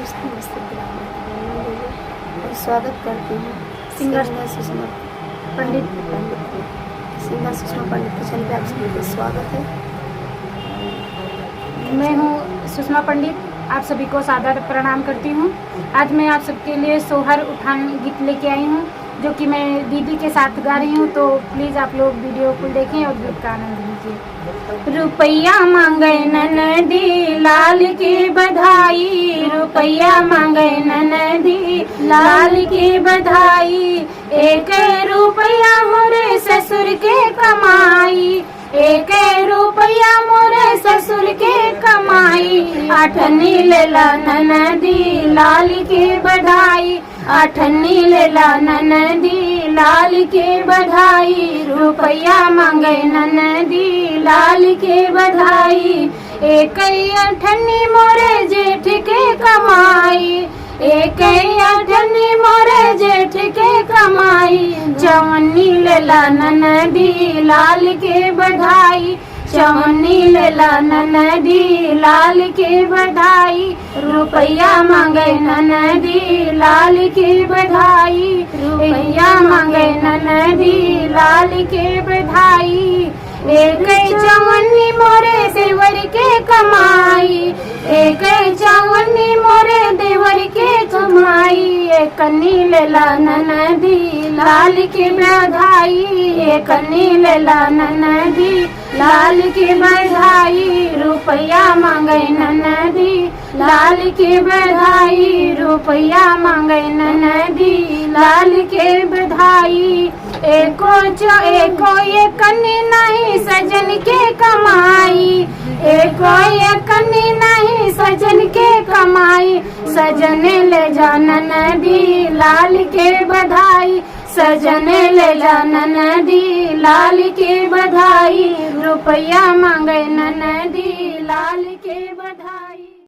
नमस्ते और स्वागत करती हूँ सिंगर सुषमा पंडित सिंगर सुषमा पंडित के चैनल पे आप सभी का स्वागत है। मैं हूँ सुषमा पंडित, आप सभी को सादर प्रणाम करती हूँ। आज मैं आप सबके लिए सोहर उठान गीत लेके आई हूँ, जो कि मैं दीदी के साथ गा रही हूँ। तो प्लीज़ आप लोग वीडियो को देखें और गीत का आनंद लीजिए। रुपैया मांगे ननदी लाल की बधाई, रुपैया मांगे ननदी लाल की बधाई। एक रुपया मोरे ससुर के कमाई, एक रुपया मोरे ससुर के कमाई। आठनी लेला ननदी लाल की बधाई, आठनी लेला ननदी लाल की बधाई। रुपया मांगे ननदी लाल की बधाई। एक अठनी मोरे जेठ के कमाई, एक अठनी मोरे जेठ के कमाई। चवन्नी लेला ननदी लाल के बधाई, चवन्नी लेला ननदी लाल के बधाई। रुपया मांगे ननदी लाल के बधाई, रुपया मांगे ननदी लाल के बधाई। एक चवन्नी मोरे देवर के कमाई, एक चवन्नी मोरे देवर के कमाई। एक नीलेला ननदी लाल की बधाई, एक नीलेला ननदी लाल की बधाई। रुपया मांगे ननदी लाल की बधाई, रुपया मांगे ननदी लाल के बधाई। एको ये कन्नी नहीं सजन के कमाई, एको ये कन्नी नहीं सजन के कमाई। सजन ले जा ननदी लाल के बधाई, सजन ले जा ननदी लाल के बधाई। रुपया मांगे ननदी लाल के बधाई।